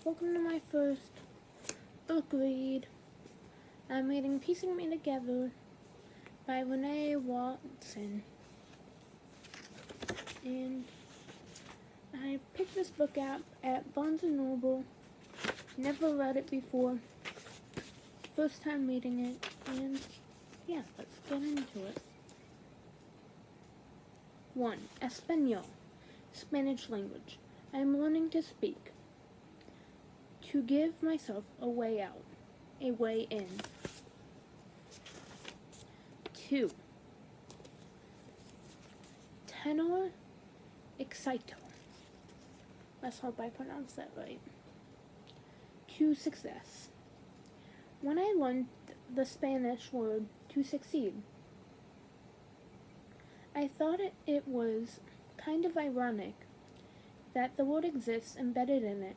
Welcome to my first book read. I'm reading Piecing Me Together by Renee Watson. And I picked this book up at Barnes & Noble. Never read it before. First time reading it. And yeah, let's get into it. 1. Espanol. Spanish language. I am learning to speak. To give myself a way out, a way in. 2. Tenor excito. Let's hope I pronounced that right. To success. When I learned the Spanish word to succeed, I thought it was kind of ironic that the word exists embedded in it.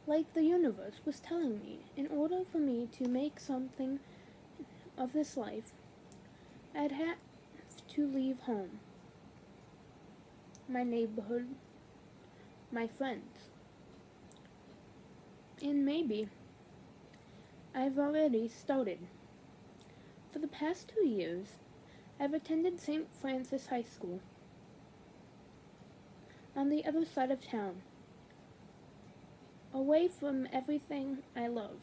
Like the universe was telling me, in order for me to make something of this life, I'd have to leave home, my neighborhood, my friends. And maybe I've already started. For the past 2 years, I've attended St. Francis High School on the other side of town, away from everything I love.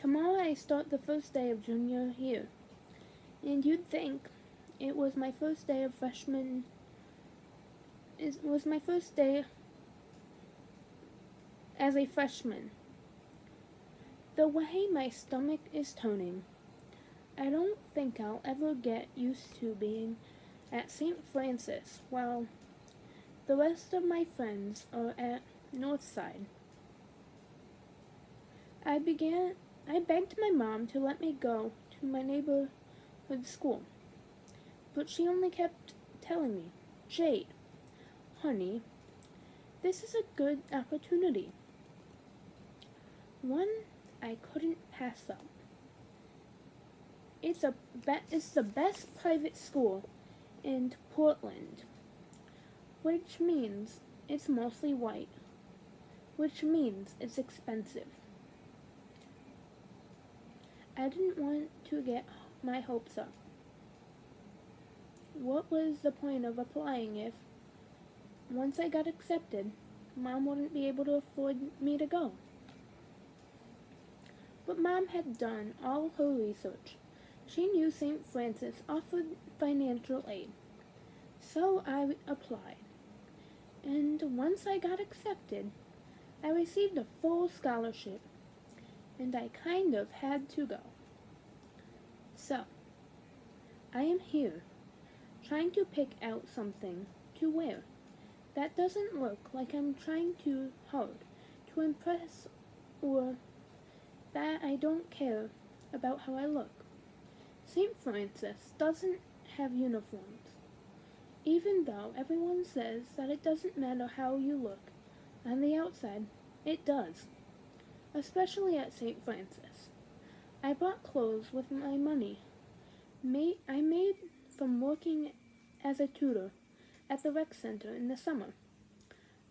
Tomorrow I start the first day of junior year, and you'd think it was my first day of freshman. It was my first day as a freshman. The way my stomach is turning, I don't think I'll ever get used to being at St. Francis while the rest of my friends are at Northside. I begged my mom to let me go to my neighborhood school, but she only kept telling me, "Jade, honey, this is a good opportunity. One I couldn't pass up. It's the best private school in Portland, which means it's mostly white, which means it's expensive." I didn't want to get my hopes up. What was the point of applying if, once I got accepted, Mom wouldn't be able to afford me to go? But Mom had done all her research. She knew St. Francis offered financial aid. So I applied. And once I got accepted, I received a full scholarship, and I kind of had to go. So, I am here, trying to pick out something to wear that doesn't look like I'm trying too hard to impress or that I don't care about how I look. St. Francis doesn't have uniforms, even though everyone says that it doesn't matter how you look on the outside. It does. Especially at St. Francis. I bought clothes with my money I made from working as a tutor at the rec center in the summer.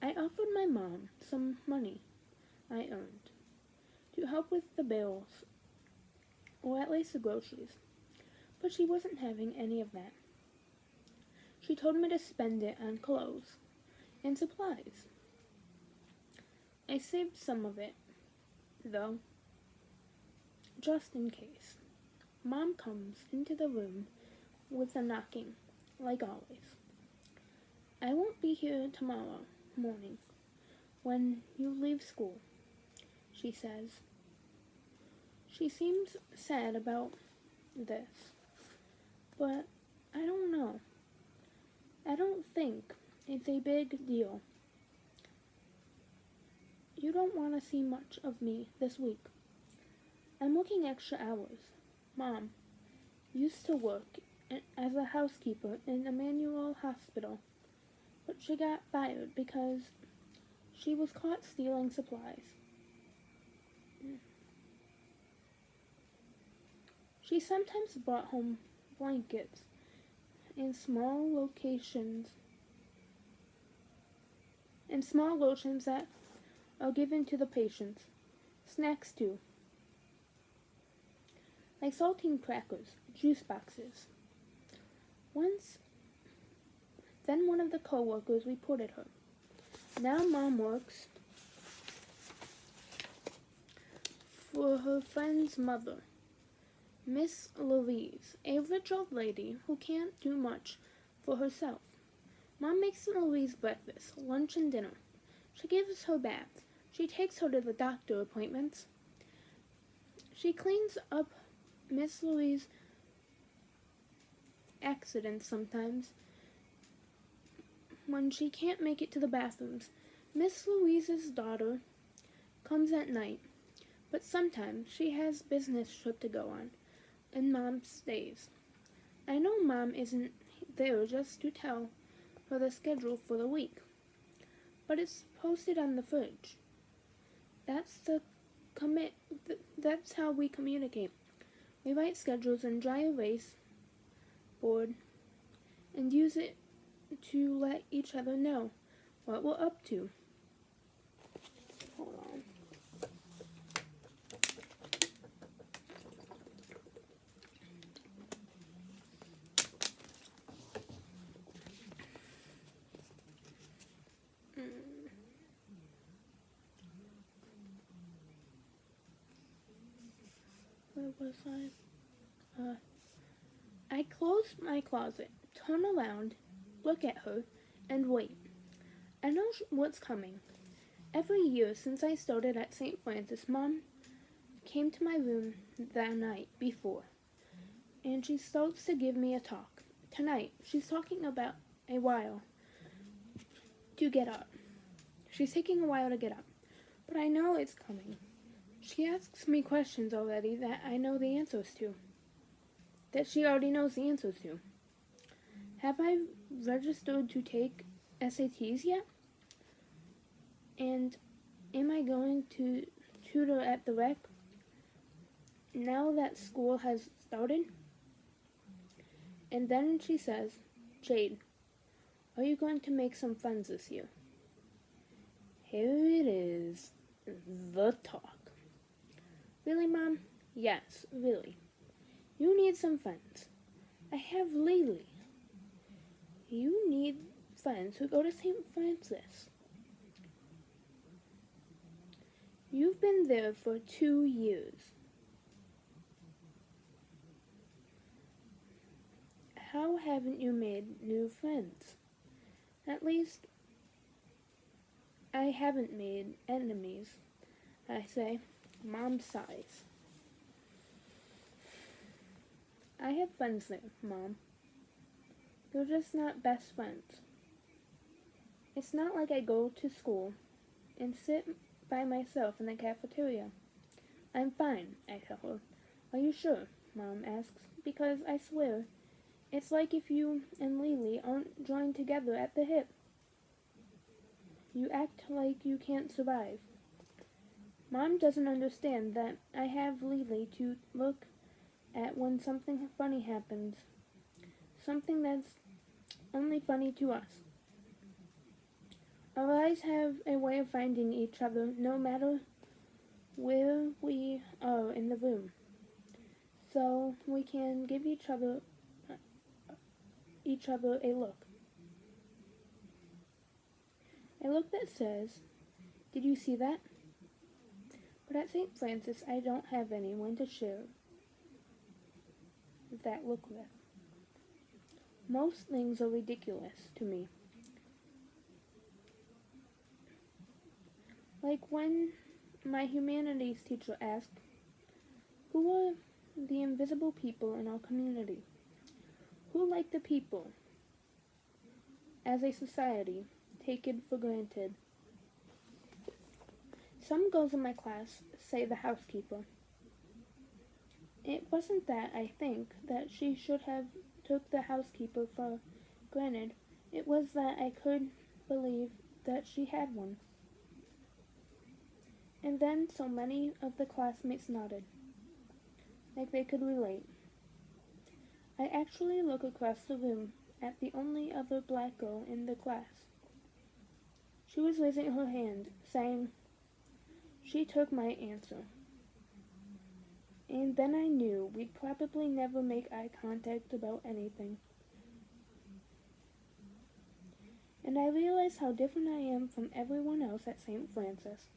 I offered my mom some money I earned to help with the bills, or at least the groceries, but she wasn't having any of that. She told me to spend it on clothes and supplies. I saved some of it, though, just in case. Mom comes into the room with a knocking, like always. "I won't be here tomorrow morning when you leave school," she says. She seems sad about this, but I don't know. I don't think it's a big deal. You don't want to see much of me this week. I'm working extra hours. Mom used to work as a housekeeper in Emmanuel Hospital, but she got fired because she was caught stealing supplies. She sometimes brought home blankets in small locations and small lotions that are given to the patients. Snacks too, like saltine crackers, juice boxes. Once, then one of the co-workers reported her. Now Mom works for her friend's mother, Miss Louise, a rich old lady who can't do much for herself. Mom makes Louise breakfast, lunch, and dinner. She gives her bath. She takes her to the doctor appointments. She cleans up Miss Louise's accidents sometimes when she can't make it to the bathrooms. Miss Louise's daughter comes at night, but sometimes she has business trip to go on, and Mom stays. I know Mom isn't there just to tell her the schedule for the week, but it's posted on the fridge. That's how we communicate. We write schedules in dry erase board and use it to let each other know what we're up to. Hold on. Where was I? I close my closet, turn around, look at her, and wait. I know what's coming. Every year since I started at St. Francis, Mom came to my room the night before, and she starts to give me a talk. Tonight, she's talking about a while to get up. She's taking a while to get up, but I know it's coming. She asks me questions already that I know the answers to, that she already knows the answers to. Have I registered to take SATs yet? And am I going to tutor at the rec now that school has started? And then she says, Jade, are you going to make some friends this year? Here it is, the talk. Really, Mom? Yes, really. You need some friends. I have Lily. You need friends who go to St. Francis. You've been there for 2 years. How haven't you made new friends? At least, I haven't made enemies, I say. Mom sighs. I have friends there, Mom. They're just not best friends. It's not like I go to school and sit by myself in the cafeteria. I'm fine, I tell her. Are you sure? Mom asks. Because I swear, it's like if you and Lily aren't joined together at the hip. You act like you can't survive. Mom doesn't understand that I have Lily to look at when something funny happens. Something that's only funny to us. Our eyes have a way of finding each other no matter where we are in the room. So we can give each other a look. A look that says, did you see that? But at St. Francis, I don't have anyone to share that look with. Most things are ridiculous to me. Like when my humanities teacher asked, who are the invisible people in our community? Who, like the people, as a society, take it for granted? Some girls in my class say the housekeeper. It wasn't that I think that she should have took the housekeeper for granted. It was that I could believe that she had one. And then so many of the classmates nodded, like they could relate. I actually look across the room at the only other black girl in the class. She was raising her hand, saying she took my answer. And then I knew we'd probably never make eye contact about anything. And I realized how different I am from everyone else at St. Francis.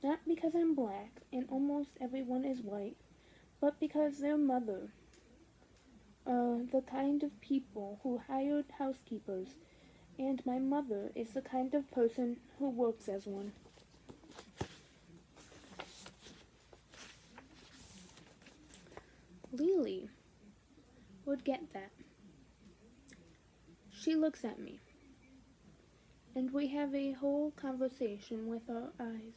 Not because I'm black and almost everyone is white, but because their mother are the kind of people who hired housekeepers, and my mother is the kind of person who works as one. Lily would get that. She looks at me, and we have a whole conversation with our eyes.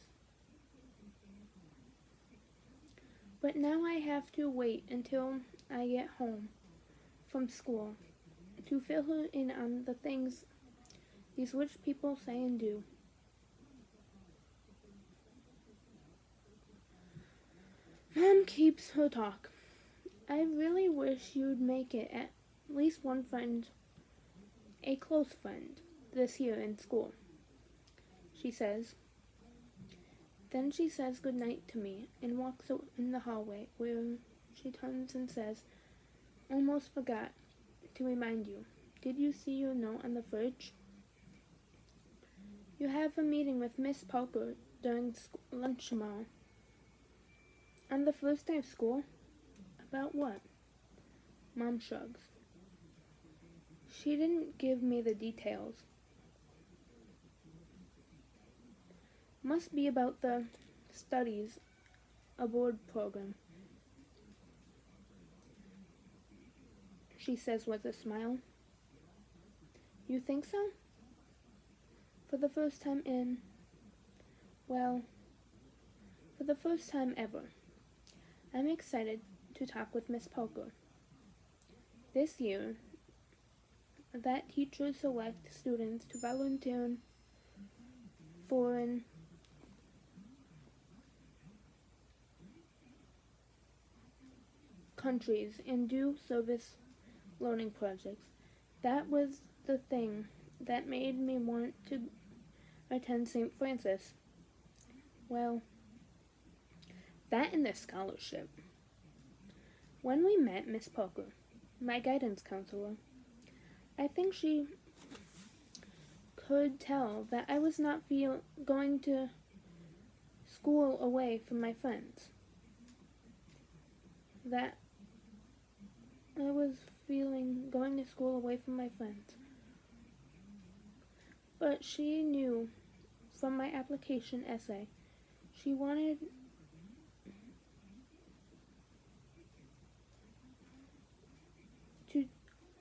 But now I have to wait until I get home from school to fill her in on the things these rich people say and do. Mom keeps her talk. I really wish you'd make it at least one friend, a close friend, this year in school, she says. Then she says goodnight to me and walks out in the hallway, where she turns and says, "Almost forgot to remind you. Did you see your note on the fridge? You have a meeting with Miss Parker during lunch tomorrow." "On the first day of school? About what?" Mom shrugs. She didn't give me the details. Must be about the studies abroad program, she says with a smile. You think so? For the first time for the first time ever, I'm excited to talk with Miss Parker. This year, that teachers select students to volunteer in foreign countries and do service learning projects. That was the thing that made me want to attend St. Francis. Well, that and the scholarship. When we met Miss Parker, my guidance counselor, I think she could tell that I was not going to school away from my friends. That I was feeling going to school away from my friends. But she knew from my application essay she wanted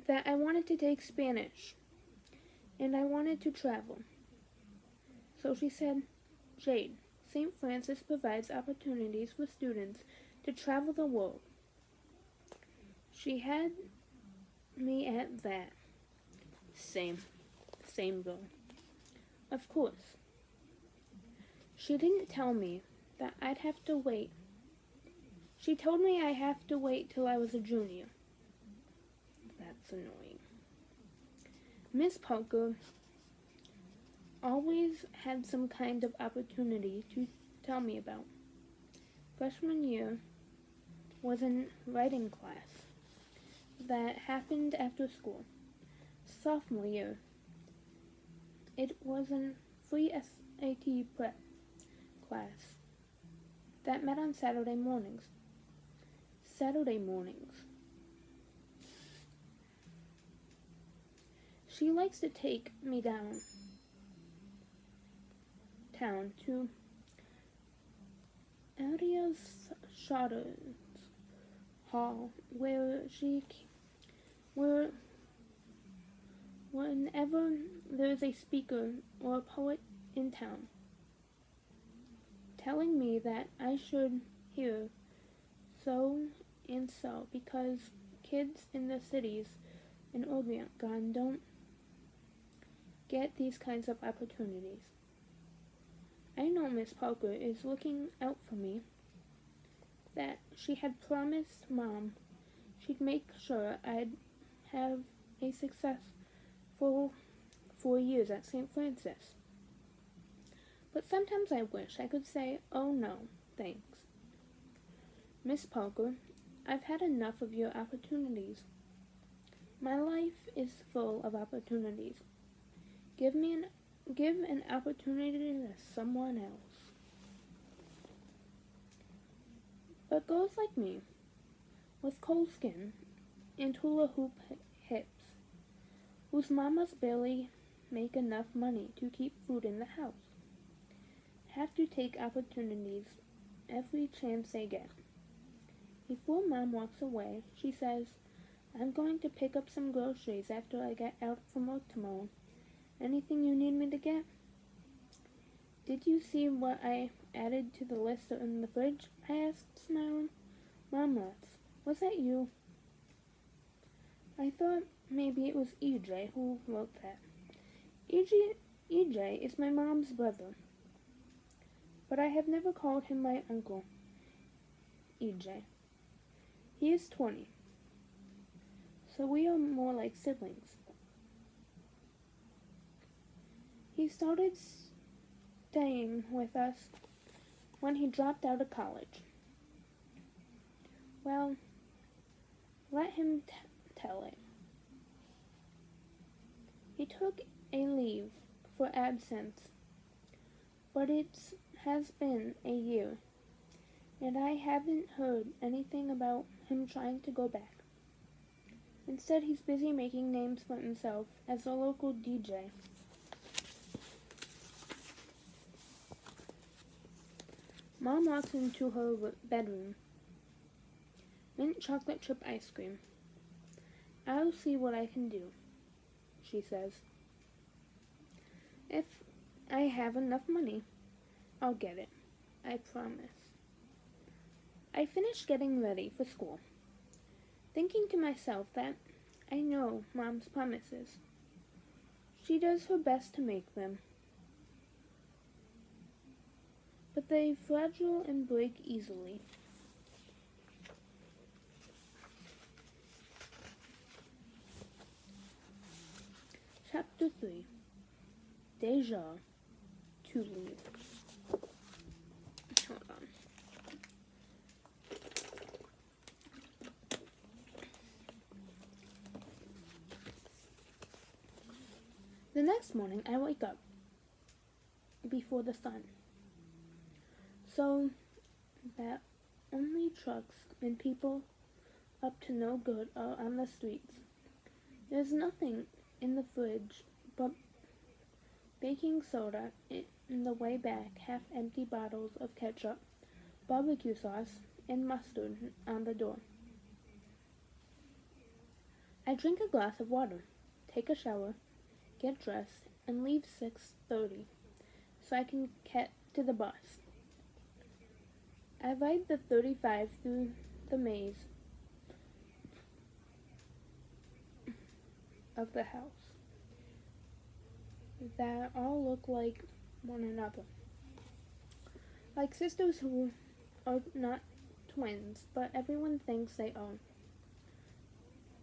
that I wanted to take Spanish and I wanted to travel. So she said, Jade, St. Francis provides opportunities for students to travel the world. She had me at that. Same girl. Of course. She didn't tell me that I'd have to wait. She told me I have to wait till I was a junior. That's annoying. Miss Parker always had some kind of opportunity to tell me about. Freshman year was a writing class that happened after school. Sophomore year, it was a free SAT prep class that met on Saturday mornings. She likes to take me downtown to Aria's Shotter's Hall, whenever there's a speaker or a poet in town, telling me that I should hear so and so because kids in the cities in Oregon don't get these kinds of opportunities. I know Miss Parker is looking out for me, that she had promised Mom she'd make sure I'd have a successful 4 years at St. Francis. But sometimes I wish I could say, "Oh no, thanks. Miss Parker, I've had enough of your opportunities. My life is full of opportunities. Give an opportunity to someone else." But girls like me, with cold skin and hula hoop hips, whose mamas barely make enough money to keep food in the house, have to take opportunities every chance they get. Before Mom walks away, she says, "I'm going to pick up some groceries after I get out from work tomorrow. Anything you need me to get?" "Did you see what I added to the list in the fridge?" I asked, smiling. Mom laughs. "Was that you?" I thought maybe it was EJ who wrote that. EJ is my mom's brother, but I have never called him my uncle, EJ. He is 20, so we are more like siblings. He started staying with us when he dropped out of college. Well, let him tell it. He took a leave for absence, but it has been a year, and I haven't heard anything about him trying to go back. Instead, he's busy making names for himself as a local DJ. Mom walks into her bedroom. "Mint chocolate chip ice cream. I'll see what I can do," she says. "If I have enough money, I'll get it. I promise." I finish getting ready for school, thinking to myself that I know Mom's promises. She does her best to make them, but they're fragile and break easily. Chapter 3. Deja to leave. Hold on. The next morning, I wake up before the sun, so that only trucks and people up to no good are on the streets. There's nothing in the fridge but baking soda in the way back, half-empty bottles of ketchup, barbecue sauce, and mustard on the door. I drink a glass of water, take a shower, get dressed, and leave 6:30 so I can get to the bus. I ride the 35 through the maze of the house that all look like one another, like sisters who are not twins, but everyone thinks they are.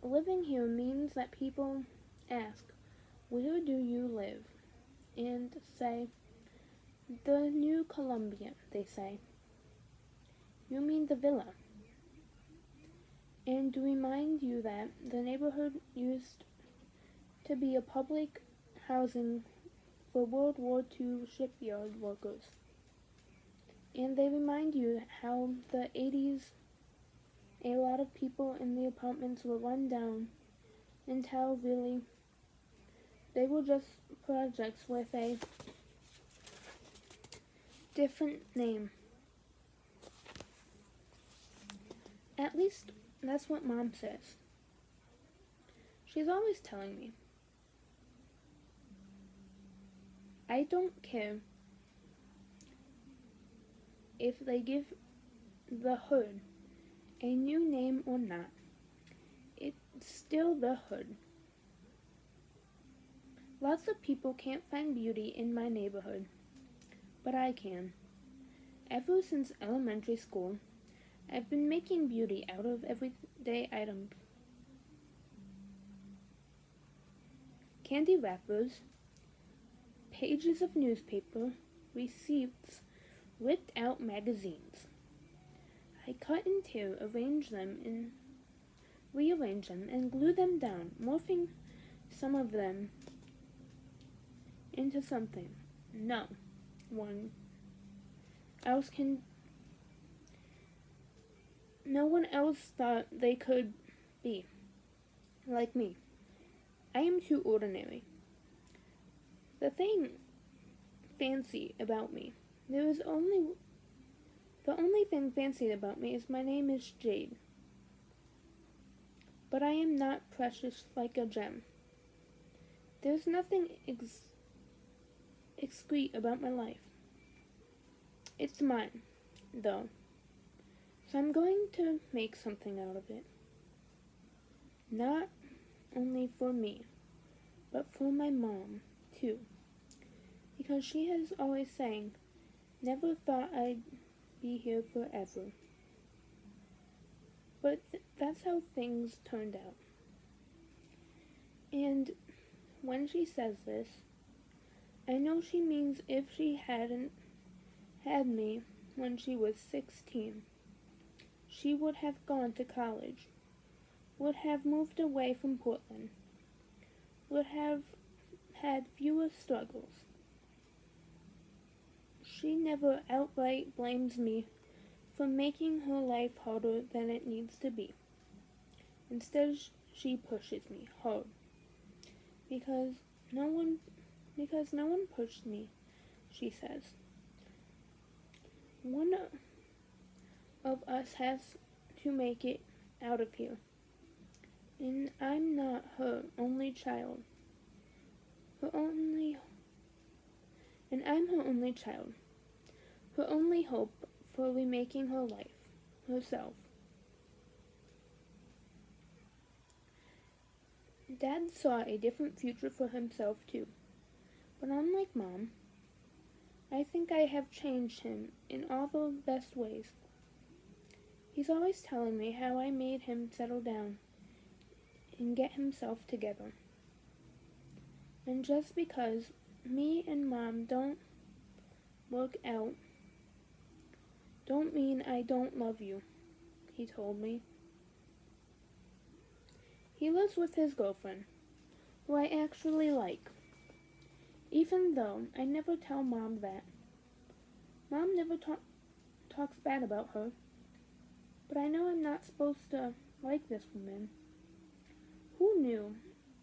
Living here means that people ask, "Where do you live?" and say, "The New Columbia," they say. "You mean the villa?" And to remind you that the neighborhood used to be a public housing for World War II shipyard workers. And they remind you how the 80s, a lot of people in the apartments were run down, and how really they were just projects with a different name. At least that's what Mom says. She's always telling me. I don't care if they give the hood a new name or not. It's still the hood. Lots of people can't find beauty in my neighborhood, but I can. Ever since elementary school, I've been making beauty out of everyday items. Candy wrappers, pages of newspaper, receipts, ripped out magazines. I cut in two, rearrange them, and glue them down, morphing some of them into something no one else can. No one else thought they could be like me. I am too ordinary. The thing fancy about me, the only thing fancy about me is my name is Jade. But I am not precious like a gem. There's nothing exquisite about my life. It's mine, though. So I'm going to make something out of it. Not only for me, but for my mom, too. Because she has always saying, never thought I'd be here forever. But that's how things turned out. And when she says this, I know she means if she hadn't had me when she was 16, she would have gone to college, would have moved away from Portland, would have had fewer struggles. She never outright blames me for making her life harder than it needs to be. Instead, she pushes me hard. Because no one pushed me, she says. One of us has to make it out of here. And I'm not her only child. And I'm her only child. Her only hope for remaking her life, herself. Dad saw a different future for himself too. But unlike Mom, I think I have changed him in all the best ways. He's always telling me how I made him settle down and get himself together. And just because me and Mom don't work out, don't mean I don't love you, he told me. He lives with his girlfriend, who I actually like, even though I never tell Mom that. Mom never talks bad about her, but I know I'm not supposed to like this woman. Who knew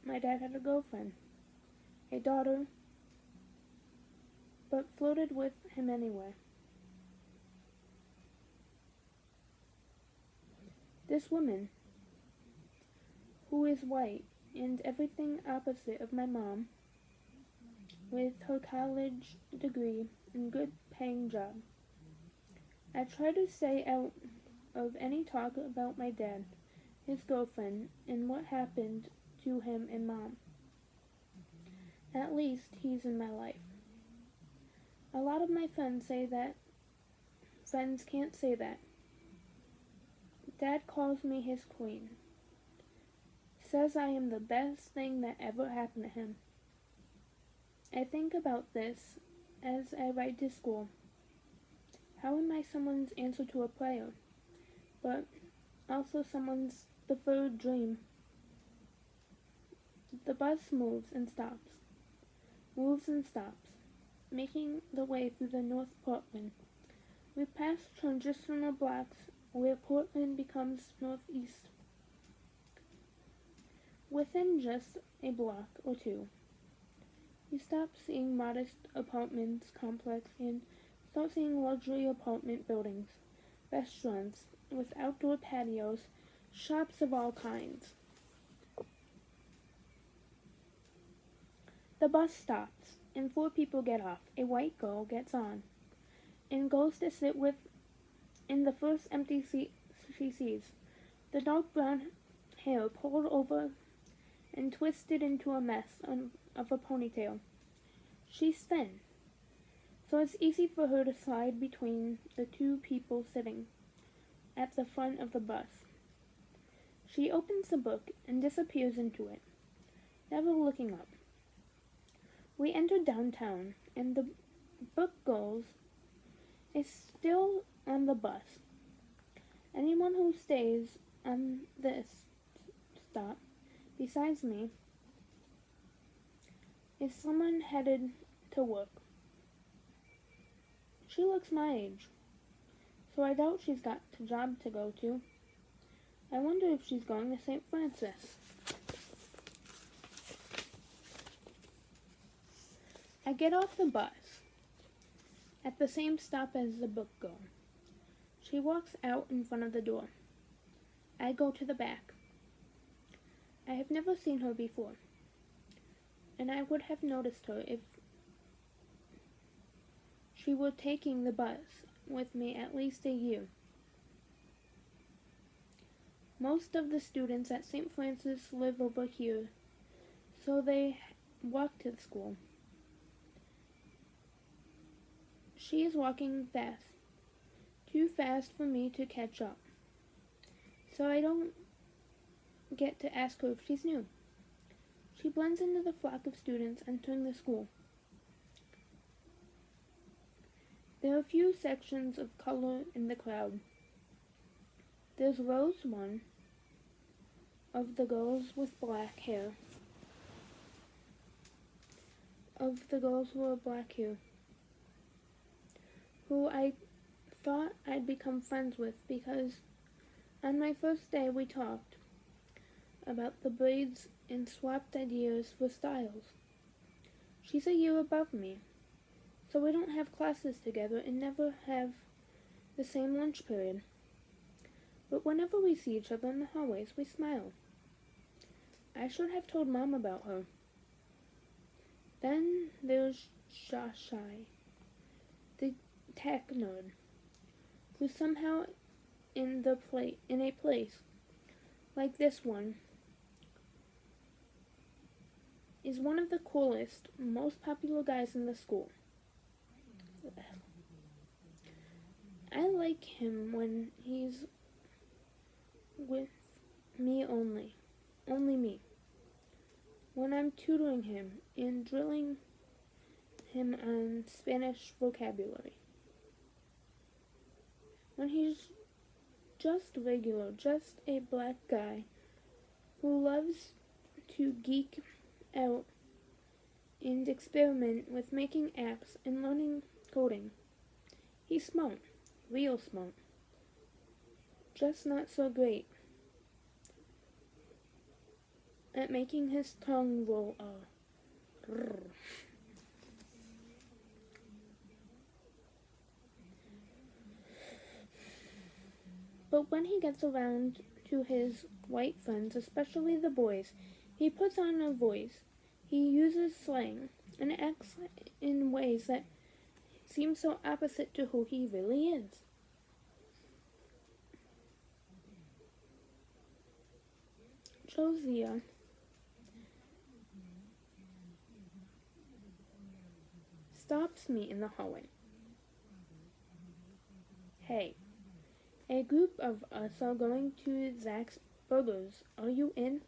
my dad had a girlfriend, a daughter, but flirted with him anyway. This woman, who is white and everything opposite of my mom, with her college degree and good paying job. I try to stay out of any talk about my dad, his girlfriend, and what happened to him and Mom. At least he's in my life. A lot of my friends say that friends can't say that. Dad calls me his queen. Says I am the best thing that ever happened to him. I think about this as I ride to school. How am I someone's answer to a prayer, but also someone's deferred dream? The bus moves and stops, making the way through the North Portland. We pass transitional blocks where Portland becomes northeast. Within just a block or two, you stop seeing modest apartment complex and start seeing luxury apartment buildings, restaurants with outdoor patios, shops of all kinds. The bus stops, and 4 people get off. A white girl gets on and goes to sit in the first empty seat she sees. The dark brown hair pulled over and twisted into a mess of a ponytail. She's thin, so it's easy for her to slide between the 2 people sitting at the front of the bus. She opens the book and disappears into it, never looking up. We enter downtown, and the book goes is still on the bus. Anyone who stays on this stop besides me is someone headed to work. She looks my age, so I doubt she's got a job to go to. I wonder if she's going to St. Francis. I get off the bus at the same stop as the book girl. She walks out in front of the door. I go to the back. I have never seen her before, and I would have noticed her if she were taking the bus with me at least a year. Most of the students at St. Francis live over here, so they walk to the school. She is walking fast, too fast for me to catch up, so I don't get to ask her if she's new. She blends into the flock of students entering the school. There are a few sections of color in the crowd. There's Rose, one of the girls with black hair. Who I thought I'd become friends with because on my first day we talked about the braids and swapped ideas for styles. She's a year above me, so we don't have classes together and never have the same lunch period. But whenever we see each other in the hallways, we smile. I should have told Mom about her. Then there's Shashai, the tech nerd, who's somehow in a place like this one is one of the coolest, most popular guys in the school. I like him when he's with me only me. When I'm tutoring him and drilling him on Spanish vocabulary. When he's just regular, just a black guy who loves to geek out and experiment with making apps and learning coding. He's smart, real smart, just not so great at making his tongue roll But when he gets around to his white friends, especially the boys, he puts on a voice. He uses slang and acts in ways that seem so opposite to who he really is. Josiah stops me in the hallway. Hey, a group of us are going to Zach's Burgers. Are you in?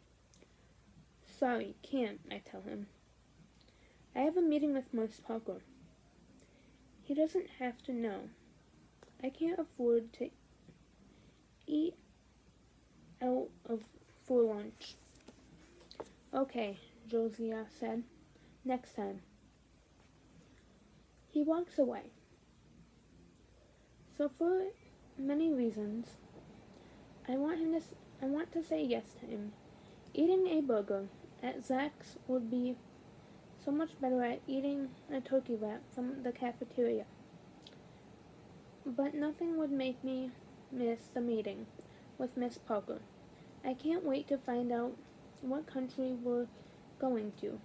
Sorry, can't, I tell him. I have a meeting with Miss Parker. He doesn't have to know. I can't afford to eat out for lunch. Okay, Josiah said. Next time. He walks away. So for many reasons, I want to say yes to him. Eating a burger at Zach's would be so much better at eating a turkey wrap from the cafeteria. But nothing would make me miss the meeting with Miss Parker. I can't wait to find out what country we're going to,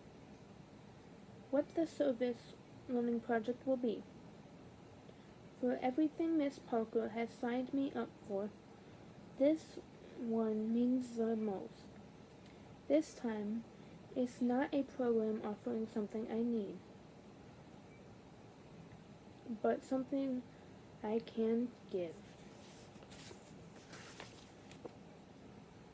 what the service learning project will be. For everything Miss Parker has signed me up for, this one means the most. This time, it's not a program offering something I need, but something I can give.